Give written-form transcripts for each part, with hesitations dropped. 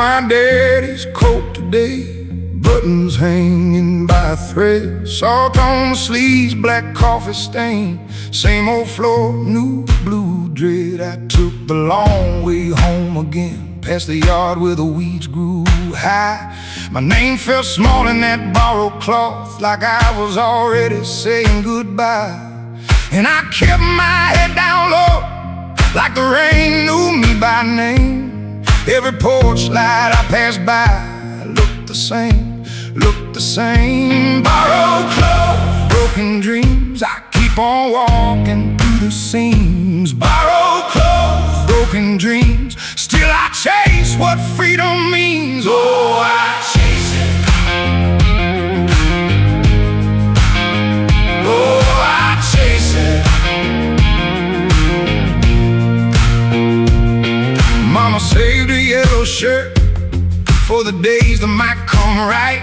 my daddy's coat today, buttons hanging by a thread, salt on the sleeves, black coffee stain, same old floor, new blue dread. I took the long way home again, past the yard where the weeds grew high. My name felt small in that borrowed cloth, like I was already saying goodbye. And I kept my head down low, like the rain knew me by name. Every porch light I passed by looked the same, looked the same. Borrowed clothes, broken dreams, I keep on walking through the seams. Borrowed clothes, broken dreams, still I chase what freedom means. Oh, I chase it. Oh, I chase it. Mama saved a yellow shirt for the days that might come right,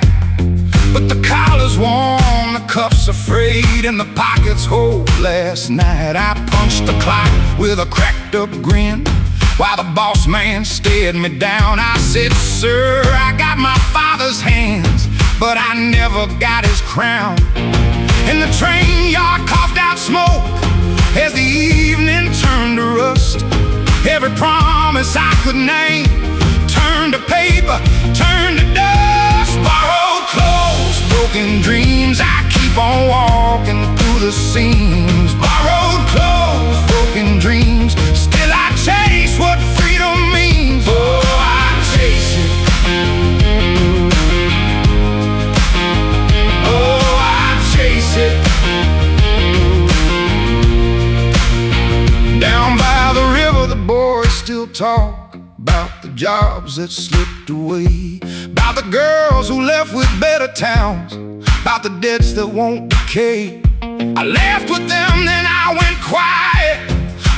but the collar's worn, the cuffs are frayed, and the pockets hold. Last night I punched the clock with a cracked up grin, while the boss man stared me down. I said, sir, I got my father's hands, but I never got his crown. And the train yard coughed out smoke as the evening turned to rust. Every promise I could name turned to paper, turned to dust. Borrowed clothes, broken dreams, I keep on walking through the seams. Borrowed clothes, broken dreams, still I chase what freedom means. Oh, I chase it. Oh, I chase it. Down by the river the boys still talk about the jobs that slipped away, about the girls who left with better towns, about the debts that won't decay. I laughed with them, then I went quiet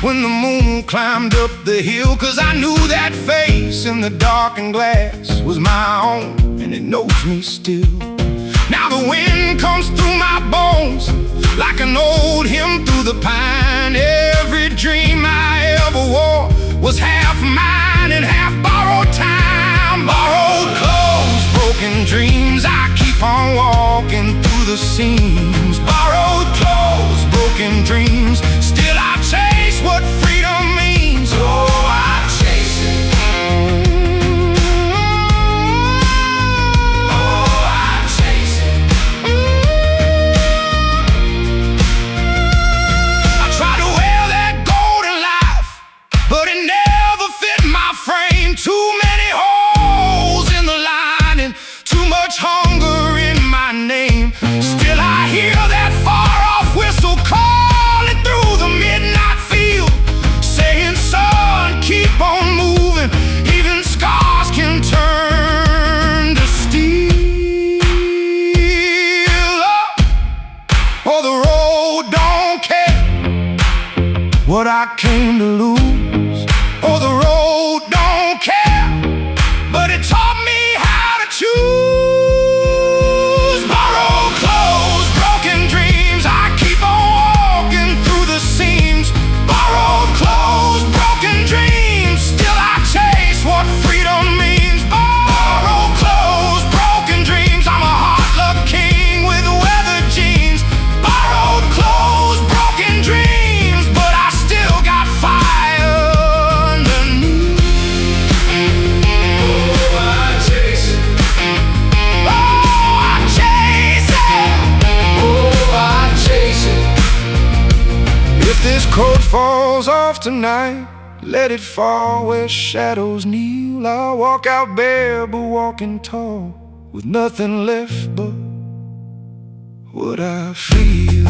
when the moon climbed up the hill, 'cause I knew that face in the darkened glass was my own, and it knows me still. Now the wind comes through my bones like an old hymn through the pine. Every dream I ever wore was half mine and half borrowed time. Borrowed clothes, broken dreams, I keep on walking through the seams. Borrowed clothes, broken dreams, still I chase what freedom means. Oh, I chase it. Too many holes in the lining, too much hunger in my name. Still I hear that far-off whistle calling through the midnight field, saying, son, keep on moving, even scars can turn to steel. Oh, the road don't care what I came to lose. Oh, the road don't care, but it taught me how to choose. Borrowed clothes, broken dreams, I keep on walking through the seams. Borrowed clothes, broken dreams, still I chase what freedom means. Borrowed clothes, broken dreams, I'm a hard luck king with weathered jeans. Borrowed clothes, broken dreams, but I still got fire underneath. Oh, I chase it. Oh, I chase it. Oh, I chase it. If this coat falls off tonight, let it fall where shadows kneel. I'll walk out bare but walking tall, with nothing left but what I feel.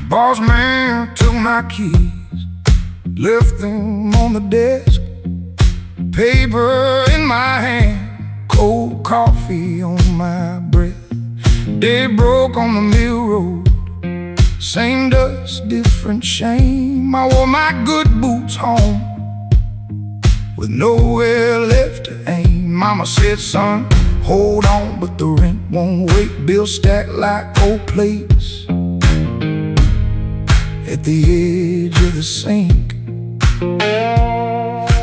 Boss them on the desk, paper in my hand, cold coffee on my breath. Day broke on the Mule road, same dust, different shame. I wore my good boots home with nowhere left to aim. Mama said, son, hold on, but the rent won't wait. Bills stacked like old plates at the edge of the sink.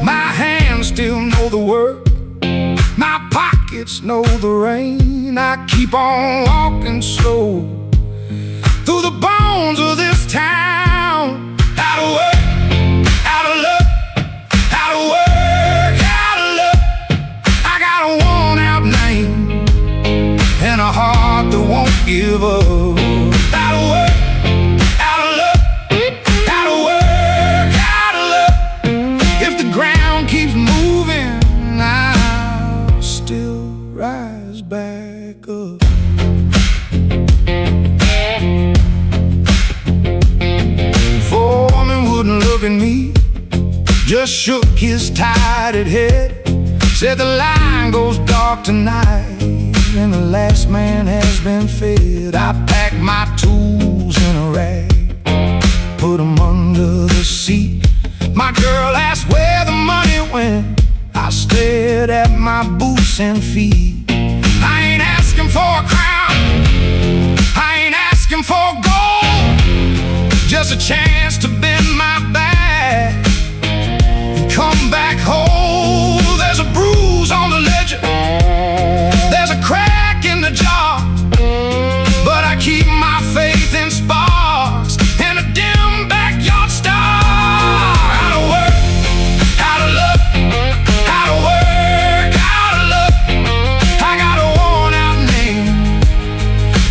My hands still know the work, my pockets know the rain. I keep on walking slow through the bones of this town. Out of work, out of luck, out of work, out of luck. I got a worn-out name and a heart that won't give up. Out of work, out of luck, out of work, out of luck. If the ground keeps moving, I'll still rise back up. Foreman wouldn't look at me, just shook his tired head. Said the line goes dark tonight and the last man has been fed. I packed my tools in a rag, put them under the seat. My girl asked where the money went. I stared at my boots and feet. I ain't asking for a crown, I ain't asking for gold, just a chance to bend my back and come back whole. There's a bruise on the ledger, there's a crack in the jaw, but I keep my faith in sparks and a dim backyard star. Out of work, out of luck, out of work, out of luck. I got a worn-out name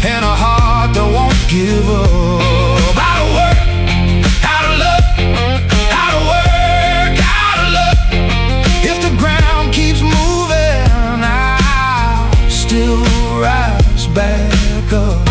and a heart that won't give up. Out of work, out of luck, out of work, out of luck. If the ground keeps moving, I'll still rise back up.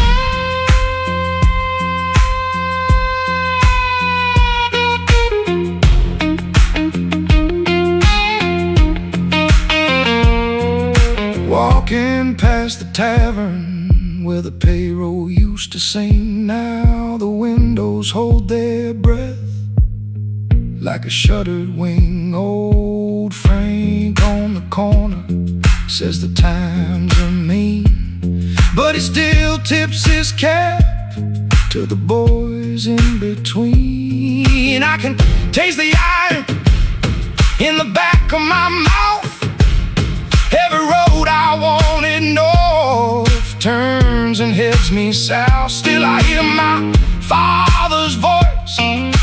Walking past the tavern where the payroll used to sing, now the windows hold their breath like a shuttered wing. Old Frank on the corner says the times are mean, but he still tips his cap to the boys in between. I can taste the iron in the back of my mouth. Every road I wanted north turns and heads me south. Still I hear my father's voice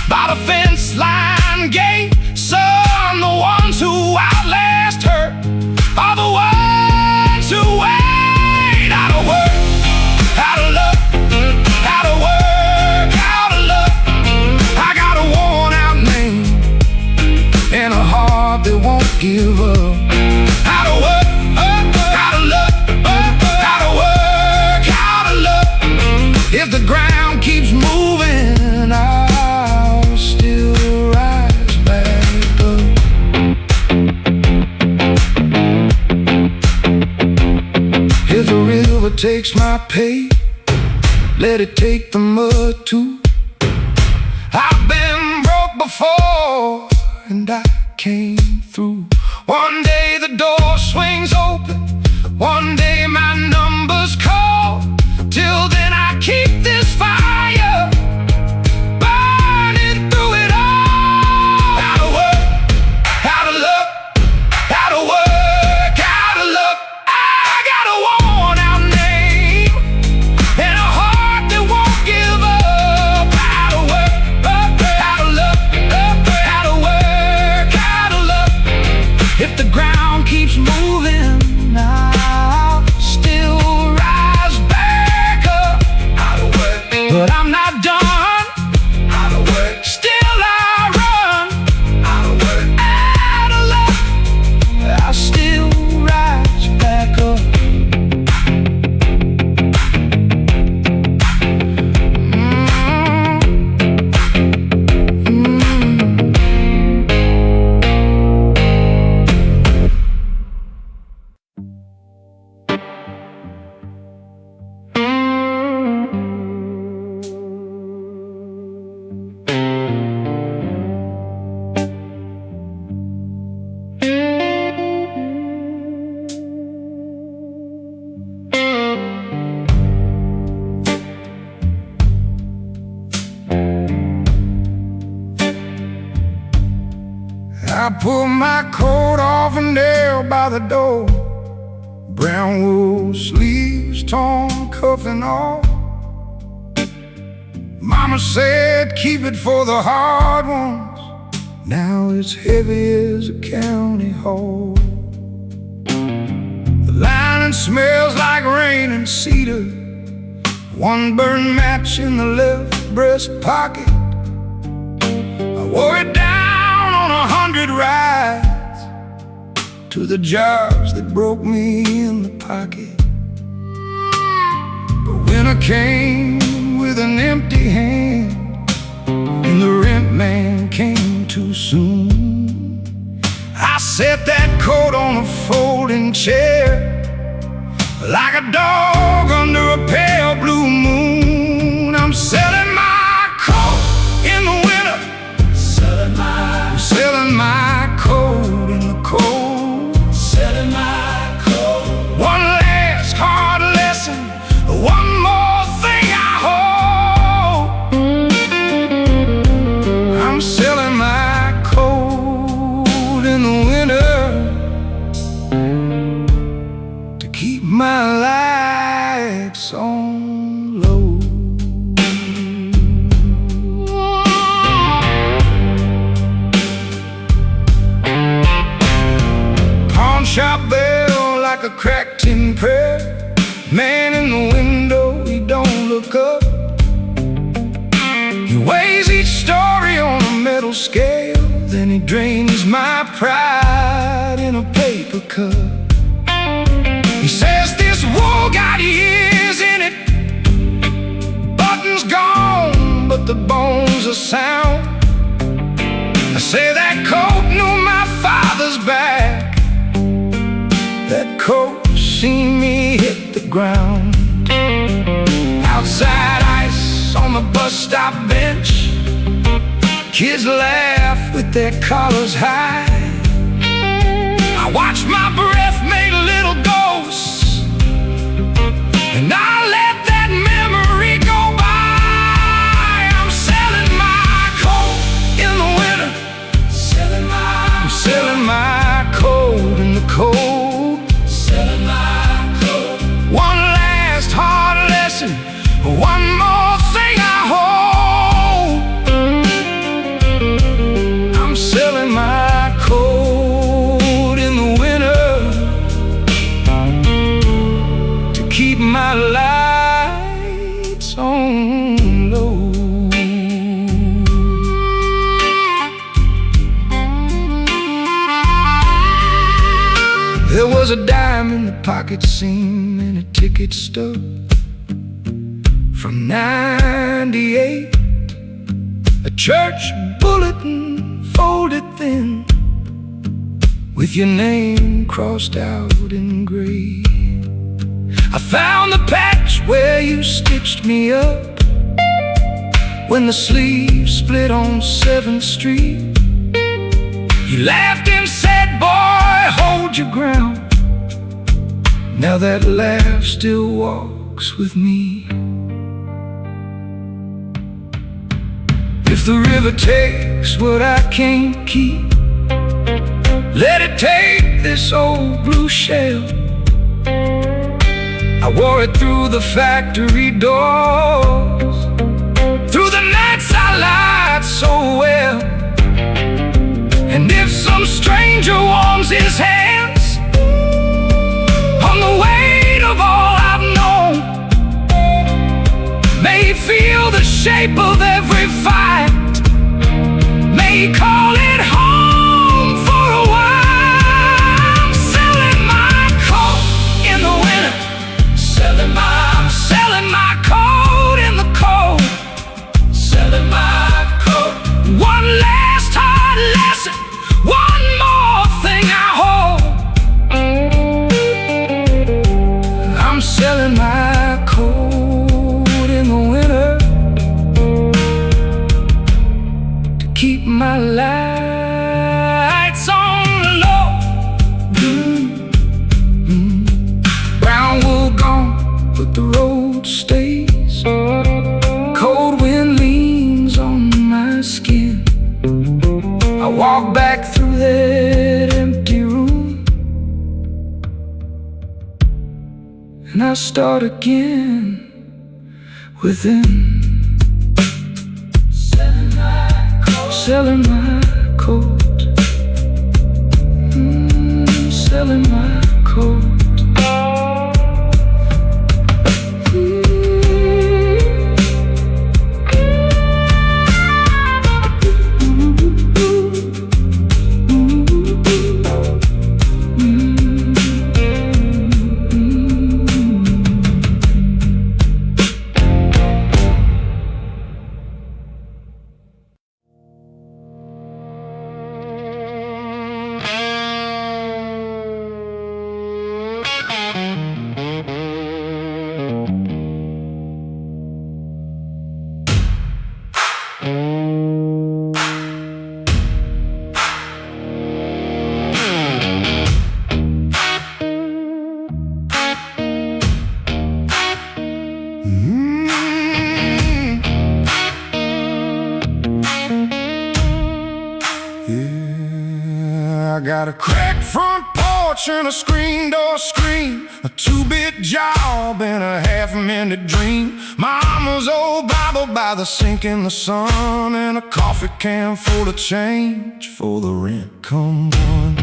by the fence line gate. Son, the ones who outlast her are the ones who wait. Out of work, out of luck, out of work, out of luck. I got a worn-out name and a heart that won't give up. Out of work, out of luck, out of work, out of luck. If the ground keeps moving, I'll still rise back up. If the river takes my pay, let it take the mud too. I've been broke before and I came through. One day the door swings open, one day my number's called. Till then I keep this fire burning through it all. Out of work, out of luck, out of work, out of luck. I got a worn-out name and a heart that won't give up. Out of work, out of luck, out of work, out of luck. If the ground keeps moving, I'll I pulled my coat off and nailed by the door. Brown wool sleeves torn, cuffing off. Mama said, keep it for the hard ones. Now it's heavy as a county hall. The lining smells like rain and cedar. One burned match in the left breast pocket. I wore it down on 100 rides to the jobs that broke me in the pocket. But winter came with an empty hand, and the rent man came too soon. I set that coat on a folding chair like a dog under a pale blue moon. I'm selling my coat in the winter. I'm selling my coat in the cold. Selling my coat. One last hard lesson, one more thing I hold. I'm selling my coat in the winter to keep my lights on low. Pawn shop bell like a cracked tin prayer. Man in the window, he don't look up. He weighs each story on a metal scale, then he drains my pride in a paper cup. He says this wool got years in it, buttons gone, but the bones are sound. I say that coat knew my father's back. That coat seen me hit the ground. Outside ice on the bus stop bench, kids laugh with their collars high. I watch my breath make little ghosts, and I let that memory go by. I'm selling my coat in the winter. I'm selling my coat in the cold. Selling my coat. One last hard lesson, one more thing I hold. I'm selling my coat in the winter to keep my lights on low. There was a dime in the pocket seam and a ticket stub from 98, a church bulletin folded thin with your name crossed out in gray. I found the patch where you stitched me up when the sleeve split on 7th Street. You laughed and said, boy, hold your ground. Now that laugh still walks with me. If the river takes what I can't keep, let it take this old blue shell. I wore it through the factory doors, through the nights I lied so well. And if some stranger warms his hands on the weight of all I've known, may he feel the shape of every fight, may he call it home for a while. I'm selling my coat in the winter. I'm selling my coat in the cold. Selling my coat. One last hard lesson, one more thing I hold. and I start again within. Selling my coat, selling my coat. I got a cracked front porch and a screen door screen, a 2-bit job and a half-minute dream. Mama's old Bible by the sink in the sun, and a coffee can full of change for the rent come one.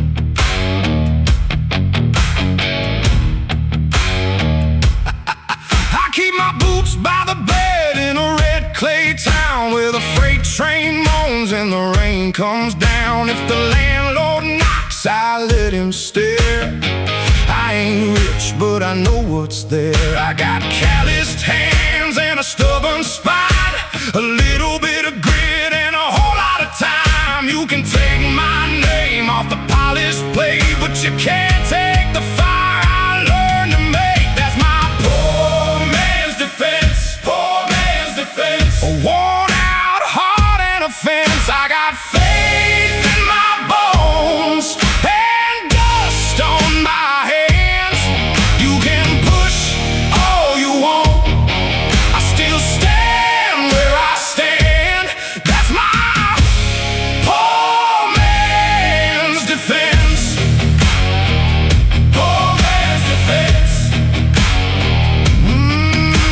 I keep my boots by the bed in a red clay town where the freight train moans and the rain comes down. If the landlord knocks, I let him stare. I ain't rich, but I know what's there. I got calloused hands and a stubborn spine, a little bit of grit and a whole lot of time. You can take my name off the polished plate, but you can't take the fire I learned to make. That's my poor man's defense, poor man's defense. A worn out heart and a fence. I got faith in my bones and dust on my hands. You can push all you want, I still stand where I stand. That's my poor man's defense, poor man's defense.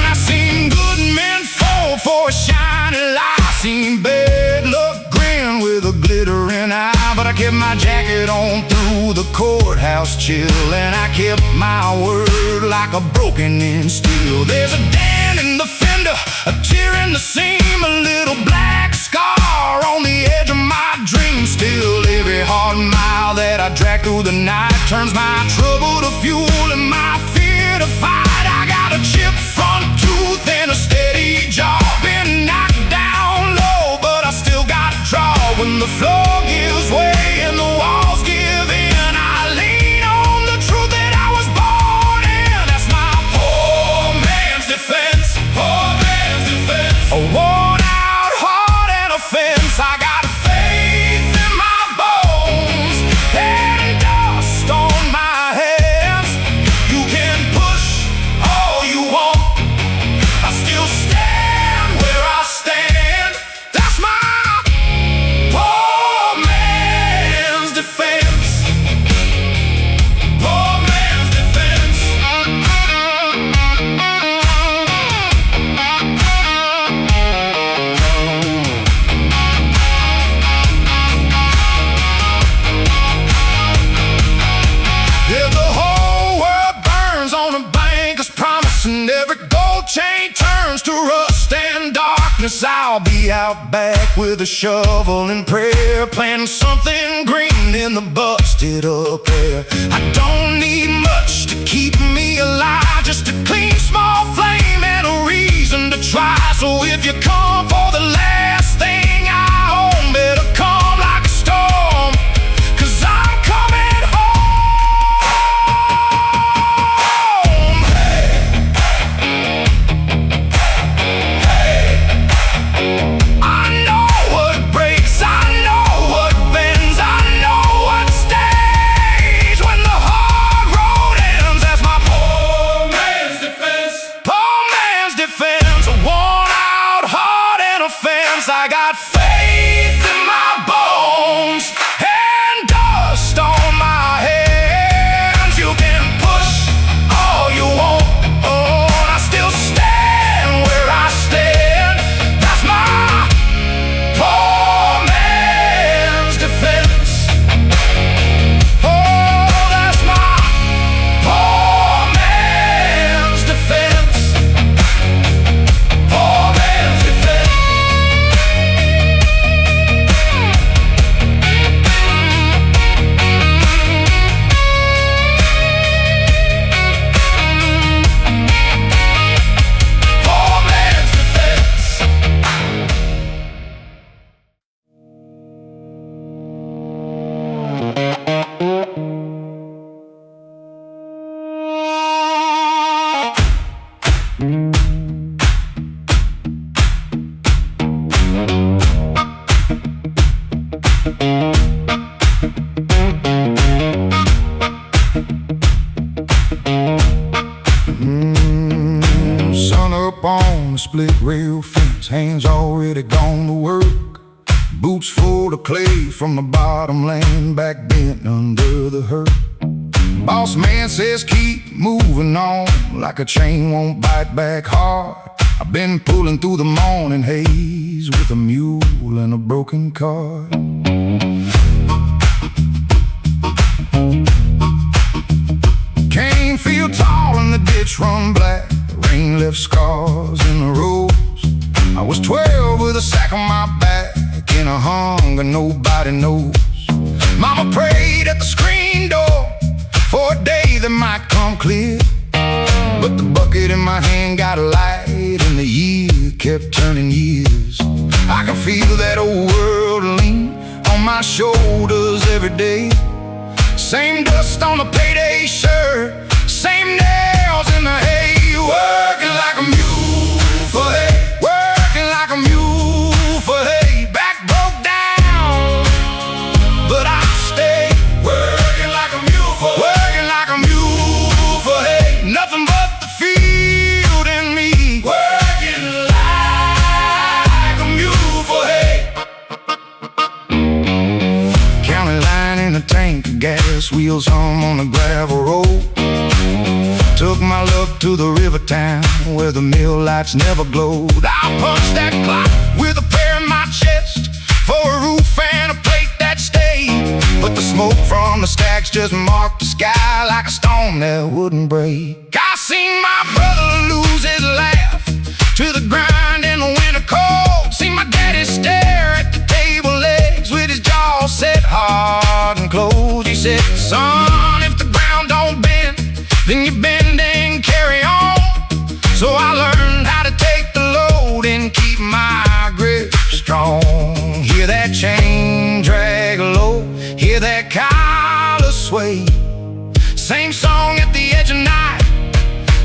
I seen good men fall for a shiny lie, seen bad luck grin with a glittering eye. But I kept my jacket on through the courthouse chill, and I kept my word like a broken-in steel. There's a dent in the fender, a tear in the seam, a little black scar on the edge of my dream. Still, every hard mile that I drag through the night turns my trouble to fuel and my fear to fight. I got a chipped front tooth and a steady jaw, been knocked down low, but I still got a draw. When the floor gives way and the walls give in, I lean on the truth that I was born in. That's my poor man's defense, poor man's defense. A worn out heart and a fence. I got faith in my bones and dust on my hands. You can push all you want, I still stand where I stand. That's my poor man's defense, poor man's defense. Yeah, the whole world burns on a banker's promise, and every gold chain turns to rust and darkness. I'll be out back with a shovel and prayer, planting something green in the busted up air. I don't need much to keep me alive, just a clean small flame and a reason to try. So if you come for the last thing I own, better come like a storm, 'cause I'm coming home. Hey, hey, I know what breaks, I know what bends, I know what stays. When the hard road Sun up on the split rail fence, hands already gone to work. Boots full of clay from the bottom, laying back bent under the hurt. Boss man says keep moving on, like a chain won't bite back hard. I've been pulling through the morning haze with a mule and a broken car. Cane feel tall and the ditch run black. The rain left scars in the roads. I was 12 with a sack on my back, in a hunger nobody knows. Mama prayed at the screen door for a day that might come clear, but the bucket in my hand got a light, and the year kept turning years. I can feel that old world lean on my shoulders every day. Same dust on the payday shirt, same nails in the hay. Working like a mule for hay, working like a mule for hay. Back broke down, but I stay. Working like a mule for hay, working like a mule for hay. Nothing but the field in me. Working like a mule for hay. County line in a tank of gas, wheels hum on the gravel road. Took my luck to the river town where the mill lights never glowed. I punched that clock with a pair in my chest for a roof and a plate that stayed, but the smoke from the stacks just marked the sky like a storm that wouldn't break. I seen my brother lose his laugh to the grind in the winter cold. Seen my daddy stare at the table legs with his jaw set hard and closed. He said, son, if the ground don't bend, then you bend and carry on. So I learned how to take the load and keep my grip strong. Hear that chain drag low, hear that collar sway. Same song at the edge of night,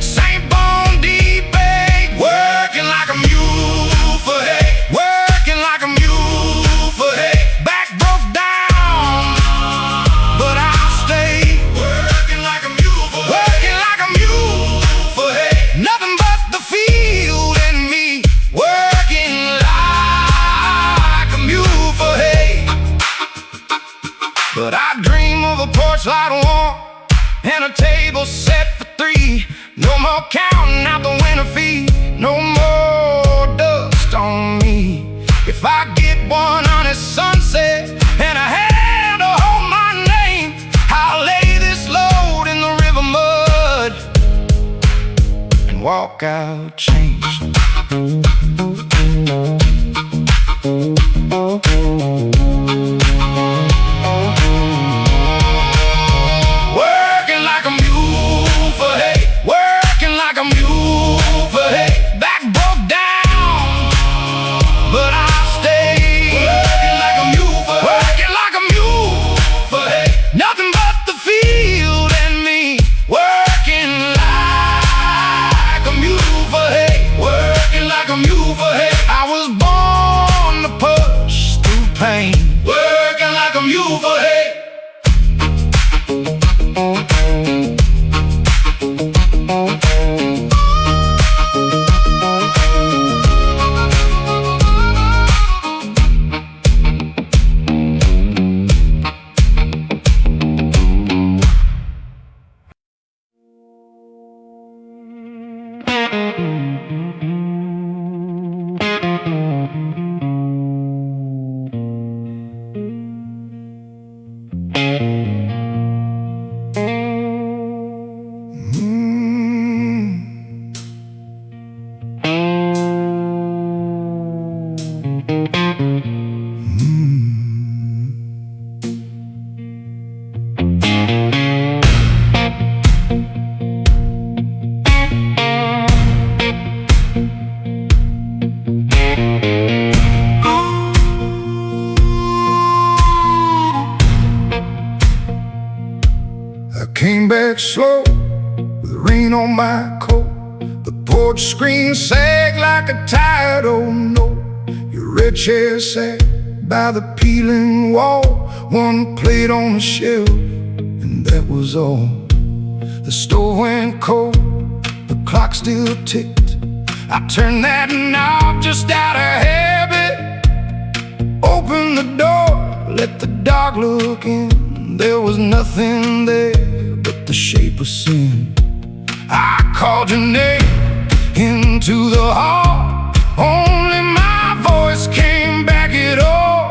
same bone deep ache. Working like a mule for hay, working like a mule for hay. Back broke down, but I'll stay. Working like a mule for hay, working like a mule for hay. Nothing but the field in me. Working like a mule for hay. But I dream of a porch light warm and a table set for three. No more counting out the winter fee, no more dust on me. If I get one honest sunset and a hand to hold my name, I'll lay this load in the river mud and walk out changed. Working like a mule for hay, working like a mule for hay. Back broke down, but I'll stay. Working like a mule for hay, working like a mule for hay. Nothing but the field and me. Working like a mule for hay, working like a mule for hay. I was born to push through pain. Working like a mule for hay. Came back slow with the rain on my coat. The porch screen sagged like a tide, oh no. Your red chair sat by the peeling wall, one plate on the shelf, and that was all. The stove went cold, the clock still ticked. I turned that knob just out of habit. Opened the door, let the dog look in. There was nothing there but the shape of sin. I called your name into the hall, only my voice came back at all.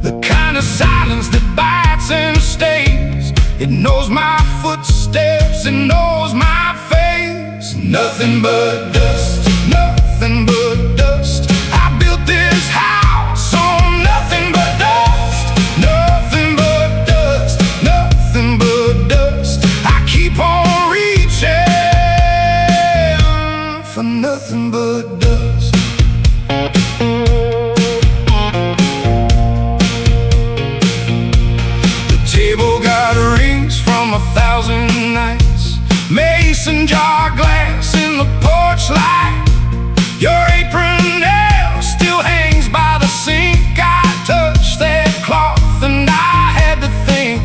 The kind of silence that bites and stays. It knows my footsteps, it knows my face. Nothing but dust, nothing but dust. I built this house on nothing but dust, nothing but dust, nothing but dust. I keep on reaching for nothing but dust. The table got rings from 1,000 nights, mason jar glass in the porch light. Your apron nail still hangs by the sink. I touched that cloth and I had to think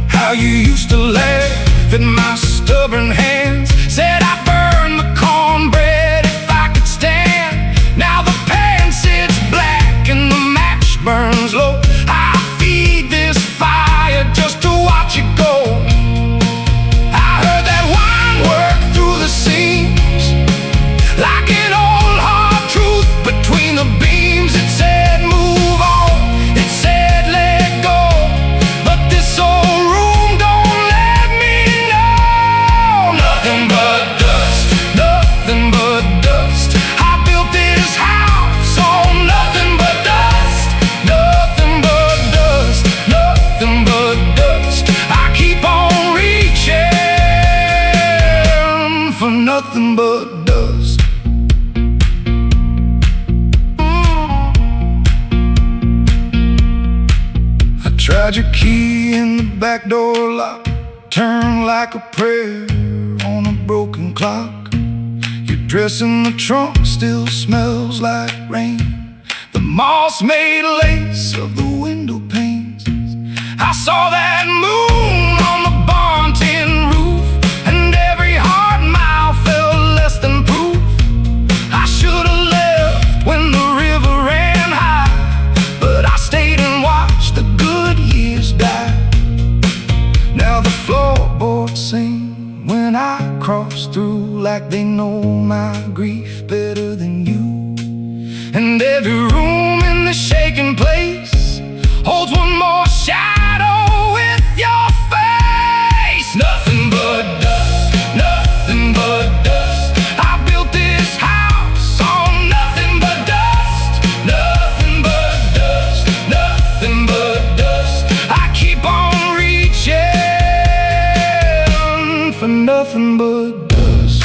how you used to laugh at my stubborn hands. Said I'd burn the cornbread if I could stand. Now the pan sits black and the match burns low. I feed this fire just to watch it go. I heard that wine work through the seams like an old hard truth between the beams. It said move on, it said let go, but this old room don't let me know. Nothing but dust, nothing but dust. I built this house on nothing but dust, nothing but dust, nothing but dust. I keep on reaching for nothing but dust. I tried your key in the back door lock, turned like a prayer on a broken clock. Your dress in the trunk still smells like rain, the moss-made lace of the window panes. I saw that moon on the barn tin roof, and every hard mile felt less than proof. I should have left when the river ran high, but I stayed and watched the good years die. Now the floorboards sing when I cross through, like they know my grief better than you. And every room in the shaking place holds one more shadow with your face. Nothing but dust, nothing but dust. I built this house on nothing but dust, nothing but dust, nothing but dust. I keep on reaching for nothing but dust.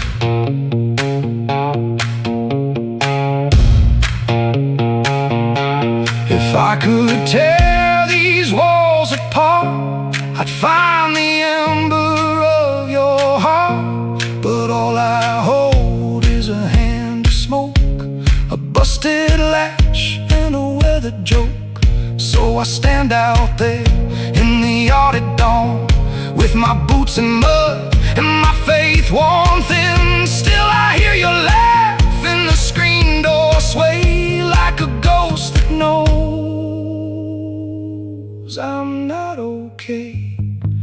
If I could tear these walls apart, I'd find the ember of your heart. But all I hold is a hand of smoke, a busted latch and a weathered joke. So I stand out there in the yard at dawn, with my boots in mud and my faith worn thin. Still I hear your laugh in the screen door sway, like a ghost that knows I'm not okay.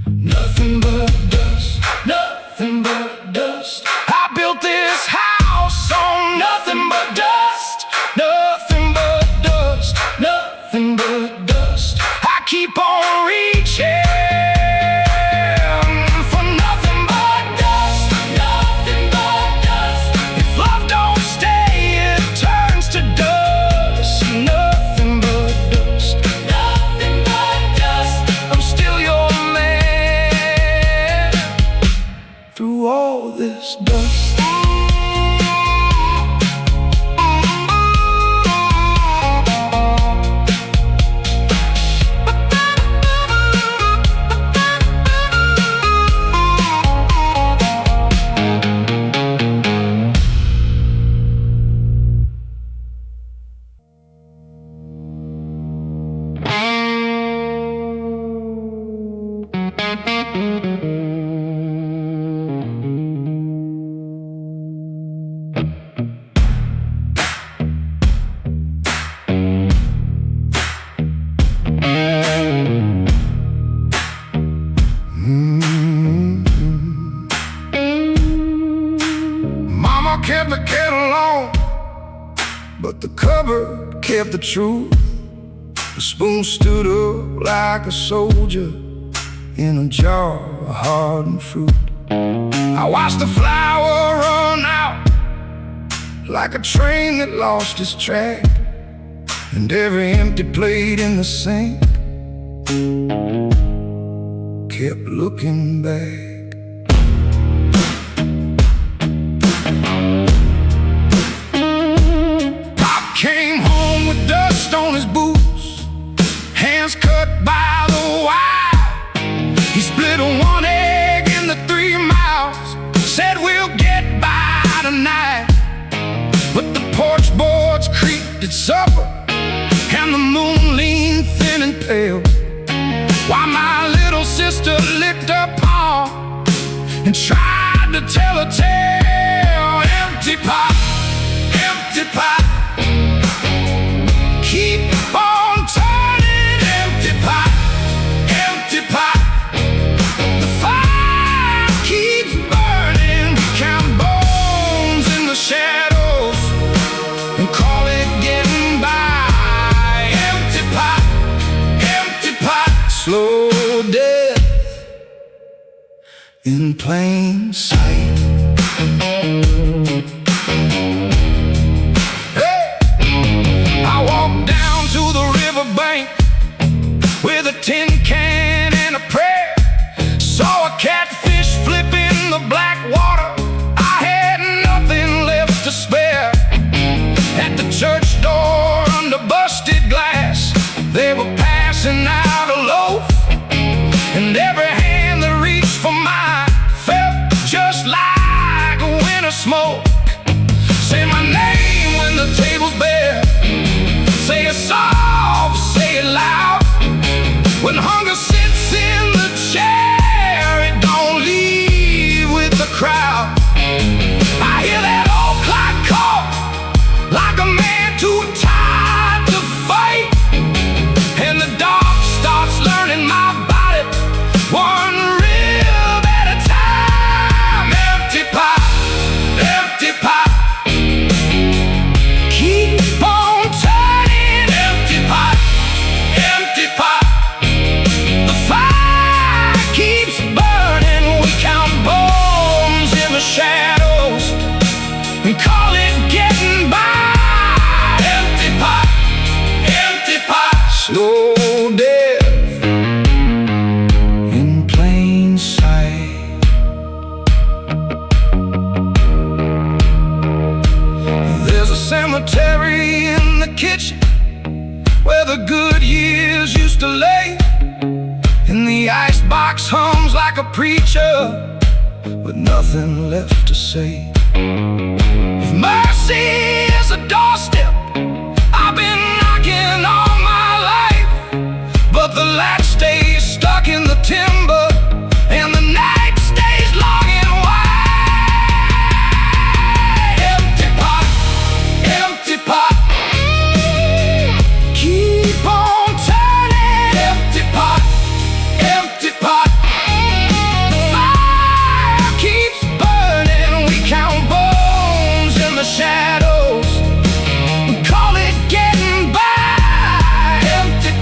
Nothing but dust, nothing but dust. I built this house on nothing but dust, nothing but dust, nothing but dust. I keep on reaching for nothing but dust, nothing but dust. If love don't stay, it turns to dust. Nothing but dust, nothing but dust. I'm still your man through all this dust. kept the kettle on, but the cupboard kept the truth. The spoon stood up like a soldier in a jar of hardened fruit. I watched the flour run out like a train that lost its track, and every empty plate in the sink kept looking back. Pop came home with dust on his boots, hands cut by the wire. He split one egg into 3 miles, said we'll get by tonight. But the porch boards creaked at supper, and the moon leaned thin and pale, while my little sister licked her palm and tried to tell a tale. Empty pot, empty pot, keep on turning. Empty pot, empty pot, the fire keeps burning. We count bones in the shadows and call it getting by. Empty pot, empty pot, slow death in plain sight. I walked down to the riverbank with a tin can and a prayer. Saw a catfish flip in the black water. I had nothing left to spare. At the church door under busted glass, they were passing out a loaf, and every hand that reached for mine felt just like a winter smoke. Say my name when the table's bare, say it soft, say it loud. When hunger sits in the chair, it don't leave with the crowd. I hear that old clock call like a man too tired to fight, and the dog starts learning my body one rib at a time. Empty pot, empty pot, keep on turning. Empty pot, empty pot, the fire keeps burning. We count bones in the shadows and call it getting by. Empty pot, slow death in plain sight. There's a cemetery in the kitchen where the good years used to lay, and the icebox hums like a preacher with nothing left to say. If mercy is a doorstep, I've been knocking all my life, but the latch stays stuck in the timber, and the night stays long and wide. Empty pot, empty pot, keep on turning. Empty pot, empty pot, the fire keeps burning. We count bones in the shadows, we call it getting by. Empty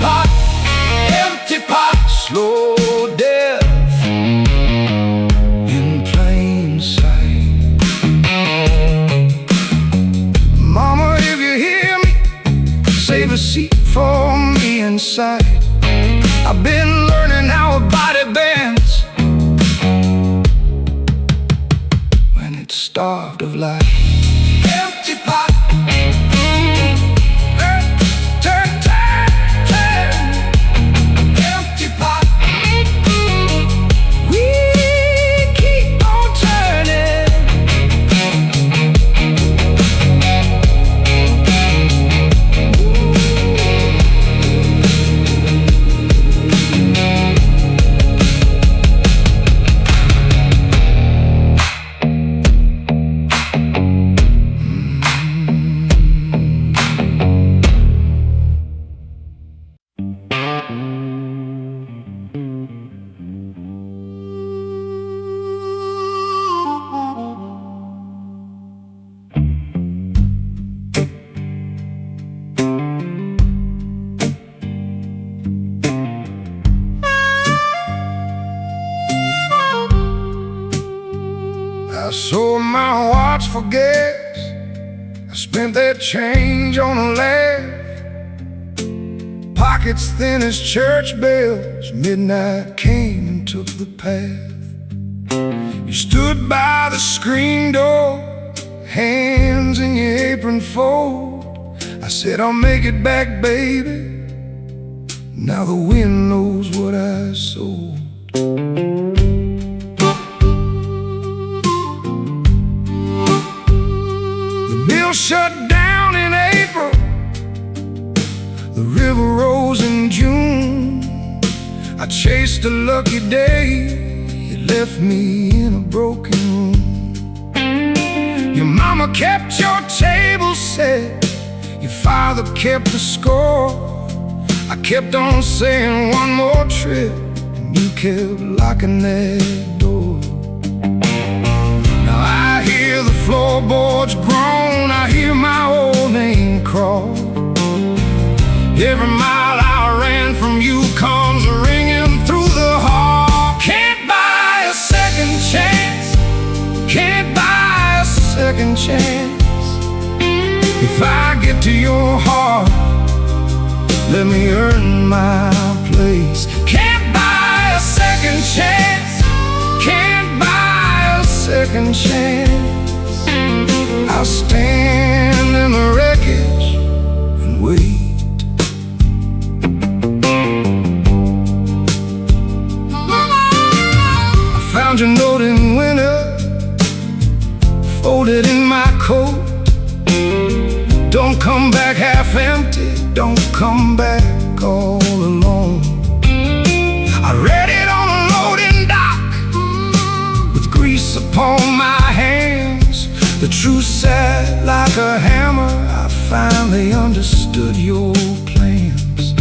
pot, slow death in plain sight. Mama, if you hear me, save a seat for me inside. I've been learning how a body bends when it's starved of life. Empty pot, turn, turn, turn. Empty pot, we keep on turning. I sold my watch for gas, I spent that change on a laugh. Pockets thin as church bells, midnight came and took the path. You stood by the screen door, hands in your apron fold. I said, I'll make it back, baby. Now the wind knows what I sold. The mill shut down in April, the river rose in June. I chased a lucky day, it left me in a broken room. Your mama kept your table set, your father kept the score. I kept on saying one more trip, and you kept locking that door. Now I hear the floorboards groan, I hear my old name crawl. Every mile I ran from you comes ringing through the hall. Can't buy a second chance, can't buy a second chance. If I get to your heart, let me earn my place. Can't buy a second chance, can't buy a second chance. I'll stand in the wreckage and wait. I found your note in winter, folded in my coat. Don't come back half empty, don't come back all alone. I read it on a loading dock, with grease upon my hands. The truth sat like a hammer, I finally understood your plans.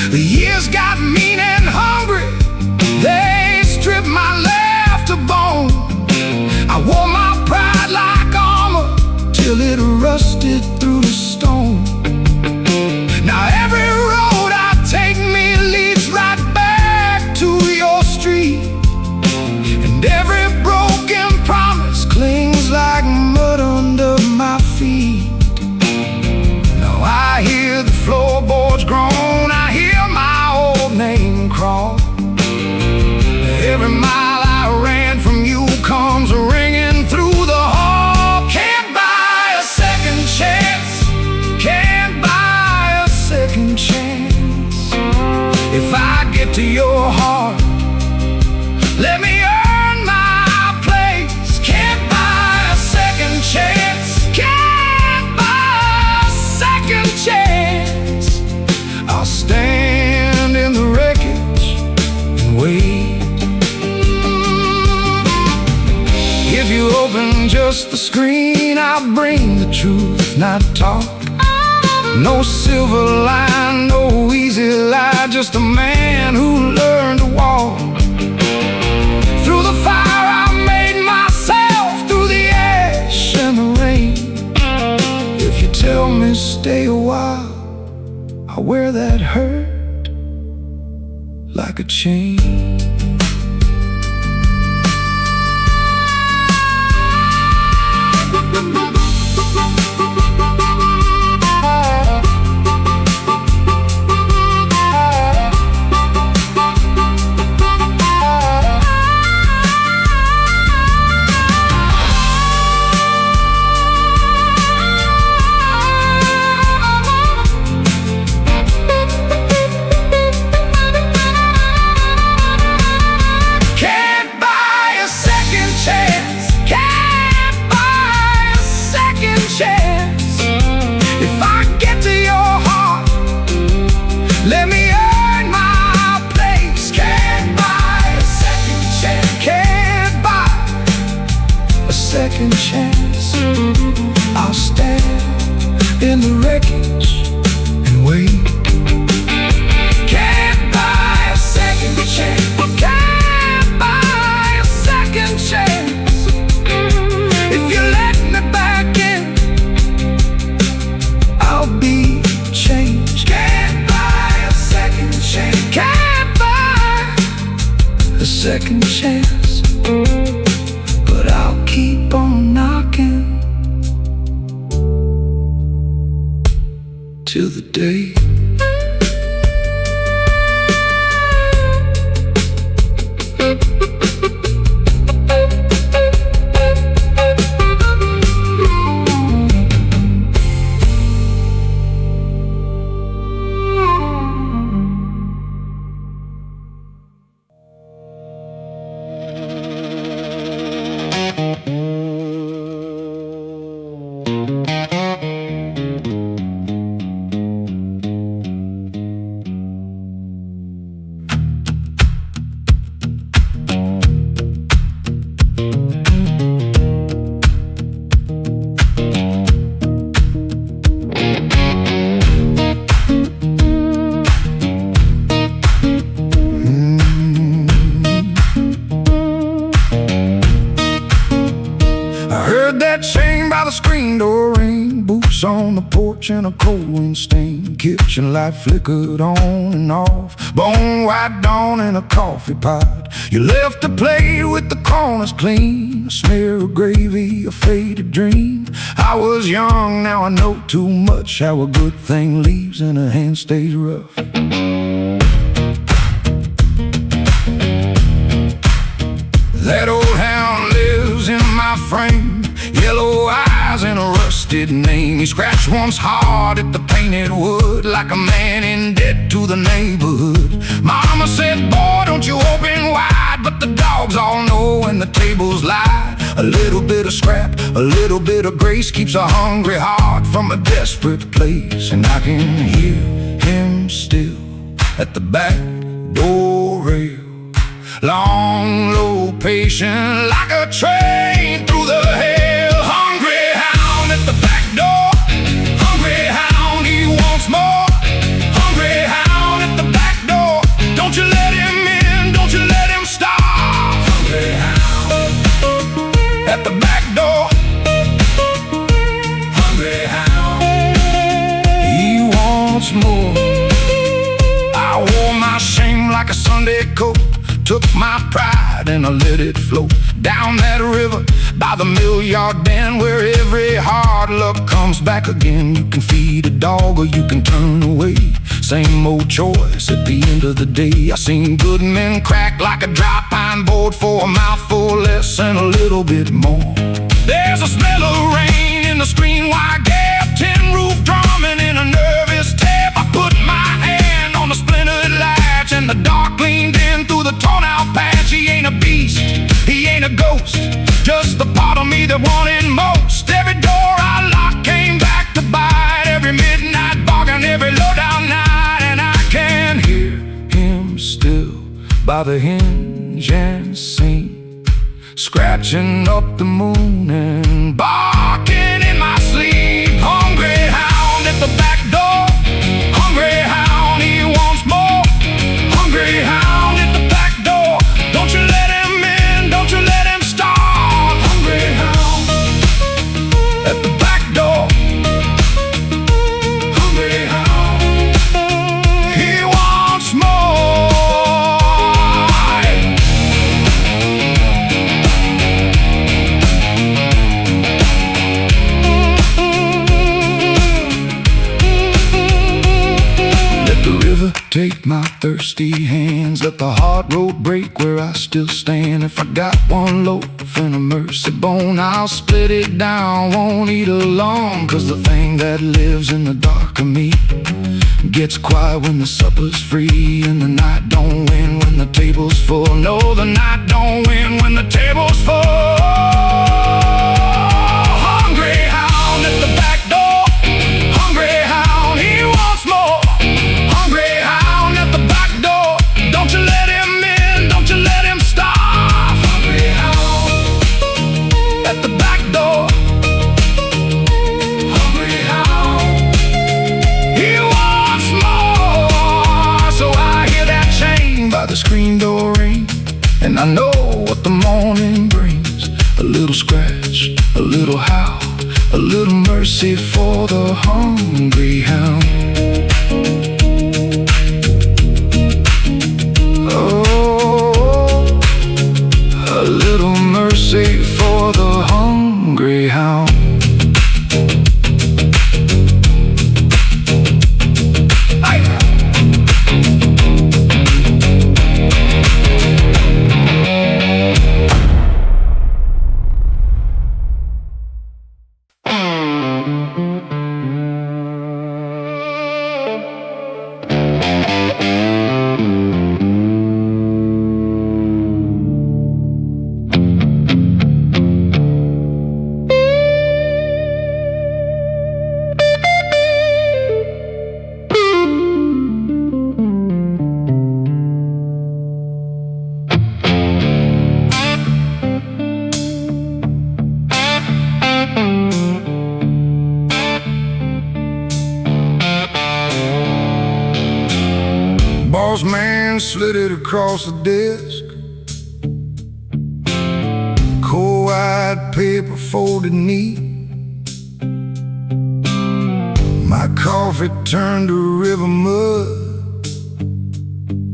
The years got mean and hungry, they stripped my laughter bone. I wore my pride like armor, till it rusted through the stone. Now every road I take me leads right back to your street, and every broken promise clings like mud under my feet. Now I hear the floorboards groan, I hear my old name crawl. Every mile I ran from you comes ringing through the hall. Can't buy a second chance, can't buy a second chance. If I get to your heart, let me earn my place. Can't buy a second chance, can't buy a second chance. I'll stand in the wreckage and wait. If you open just the screen, I'll bring the truth, not talk. No silver line, no easy lie, just a man who learned to walk. Through the fire I made myself, through the ash and the rain. If you tell me stay a while, I'll wear that hurt like a chain. Second chance, I'll stand in the wreckage and wait. Can't buy a second chance, can't buy a second chance. If you let me back in, I'll be changed. Can't buy a second chance, can't buy a second chance, but I'll till the day. That chain by the screen door ring, boots on the porch and a cold wind stain. Kitchen light flickered on and off, bone white dawn in a coffee pot. You left the plate with the corners clean, a smear of gravy, a faded dream. I was young, now I know too much, how a good thing leaves and a hand stays rough. That old hound lives in my frame, yellow eyes and a rusted name. He scratched once hard at the painted wood, like a man in debt to the neighborhood. Mama said, boy, don't you open wide, but the dogs all know when the table's lied. A little bit of scrap, a little bit of grace keeps a hungry heart from a desperate place. And I can hear him still at the back door rail, long, low, patient, like a train through the hail. Hungry hound at the back door, hungry hound, he wants more. Hungry hound at the back door, don't you let him in, don't you let him stop. Hungry hound at the back door, hungry hound, he wants more. I wore my shame like a Sunday coat, took my pride and I let it flow down that river by the mill yard bend, where every hard luck comes back again. You can feed a dog or you can turn away, same old choice at the end of the day. I seen good men crack like a dry pine board for a mouthful less and a little bit more. There's a smell of rain in the screen wire gap, tin roof drumming in a nervous tap. I put my hand on the splintered latch and the dark leaned in through the torn out patch. He ain't a beast, he ain't a ghost, just the part of me that wanted most. Every door I locked came back to bite, every midnight bargain, every low down night. And I can hear him still by the hinge and sing, scratching up the moon and barking in my sleep. Hungry hound at the back door, hungry hound, he wants more. Hungry hound at the back door, don't you let him in, don't you let him stop. Hungry hound at the back door, hungry hound, he wants more. Let the river take my thirsty hands, let the hard road break where I still stand. If I got one loaf and a mercy bone, I'll split it down, won't eat alone. Cause the thing that lives in the dark of me gets quiet when the supper's free, and the night don't win when the table's full. No, the night don't win when the table's full. Hungry hound at the back door, hungry hound, he wants more. Hungry hound at the back door, don't you let him in, don't you let him stop. Hungry hound at the back door, hungry hound, he wants more. So I hear that chain by the screen door ring, and I know what the morning brings. A little scratch, a little howl, a little mercy for the hungry hound. Oh, a little mercy for the hungry hound. cross man slid it across the desk. Cold white paper folded neat. My coffee turned to river mud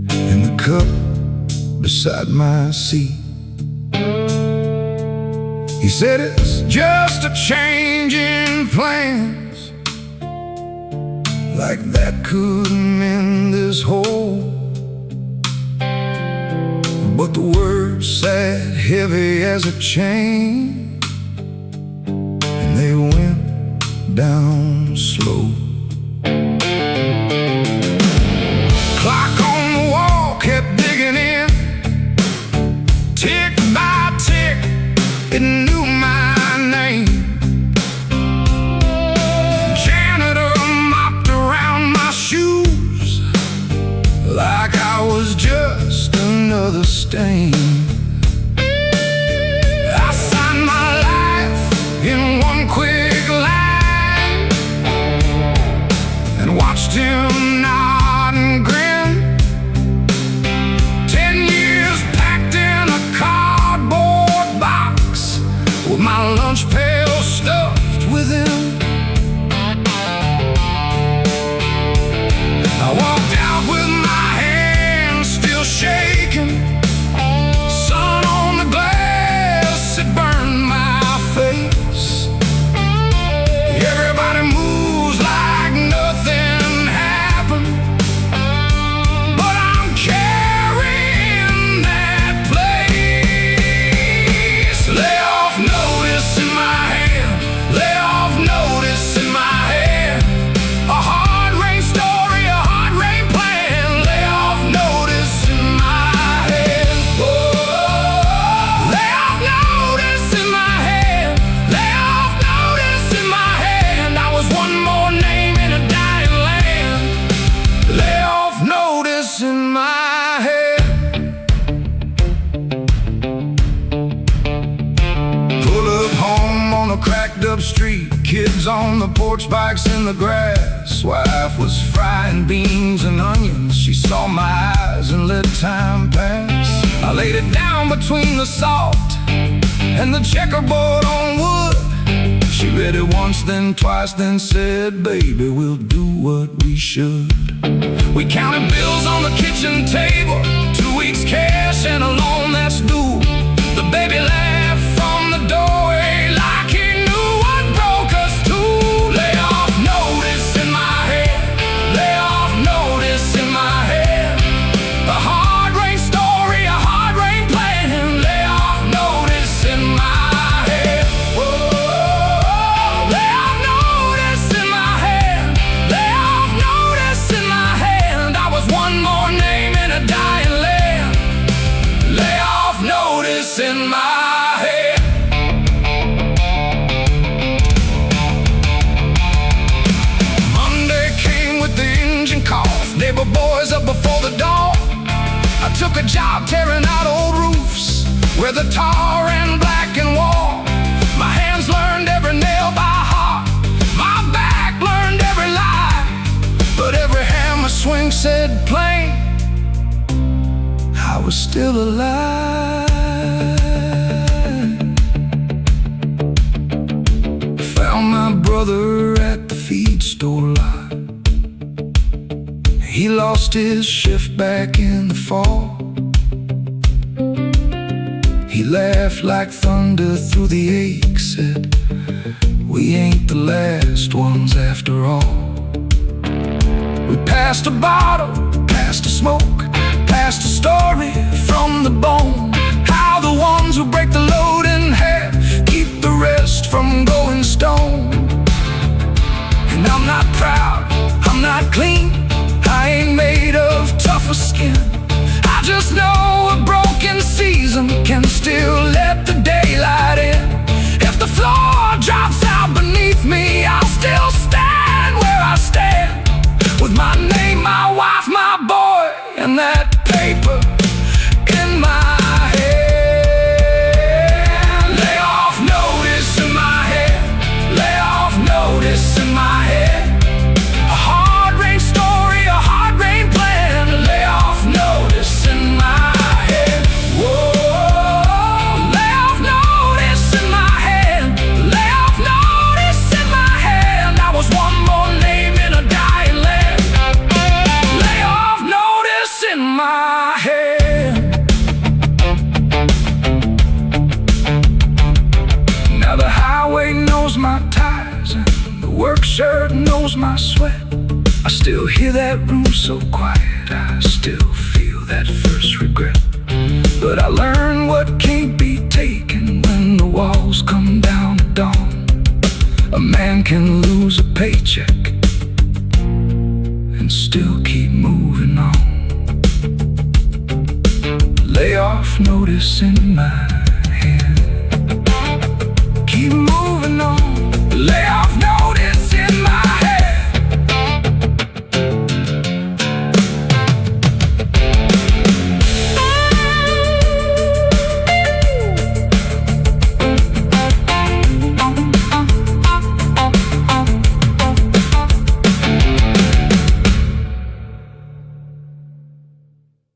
in the cup beside my seat. He said it's just a change in plans, like that could mend this hole. But the words sat heavy as a chain, and they went down slow. Clock on the wall kept digging in, tick by tick, it knew my name. Janitor mopped around my shoes like I was just another stain. I signed my life in one quick line and watched him nod and grin. 10 years packed in a cardboard box with my lunch pail stuffed within. I walked out with my hands still shaking. Sun on the glass, it burned my face. Everybody moves like nothing happened, but I'm carrying that place. Layoff notice in my hand, layoff notice in my hand. A hard rain story, a hard rain plan. Layoff notice in my hand. Whoa. Layoff notice in my hand, layoff notice in my hand. I was one more name in a dying land. Layoff notice in my head. Pull up home on a cracked up street, kids on the porch, bikes in the grass. Wife was frying beans and onions. She saw my eyes and let time pass. I laid it down between the salt and the checkerboard on wood. She read it once, then twice, then said, baby, we'll do what we should. We counted bills on the kitchen table, 2 weeks cash and a loan that's due. The baby laughed from the doorway like he knew what broke us too. Layoff notice in my head, layoff notice in my head. A hard rain story, a hard rain plan. Layoff notice in my head. Whoa. Layoff notice in my head, layoff notice in my hand. I was one more name in a dying land. Layoff notice in my head. Monday came with the engine cough, neighbor boys up before the dawn. I took a job tearing out old roofs where the tar ran black and wall. My hands learned every nail by heart, my back learned every lie, but every hammer swing said plain, I was still alive. Found my brother at the feed store lot. He lost his shift back in the fall. He laughed like thunder through the ache, said, we ain't the last ones after all. We passed a bottle, passed a smoke, passed a story from the bone. How the ones who break the load in half keep the rest from going stone. And I'm not proud, I'm not clean, I ain't made of tougher skin. I just know a broken season can still let the daylight in. If the floor drops out beneath me, I'll still stand where I stand, with my name, my wife, my boy, and that paper in my head. knows my ties, and the work shirt knows my sweat. I still hear that room so quiet, I still feel that first regret. But I learned what can't be taken when the walls come down at dawn. A man can lose a paycheck and still keep moving on. Layoff notice in my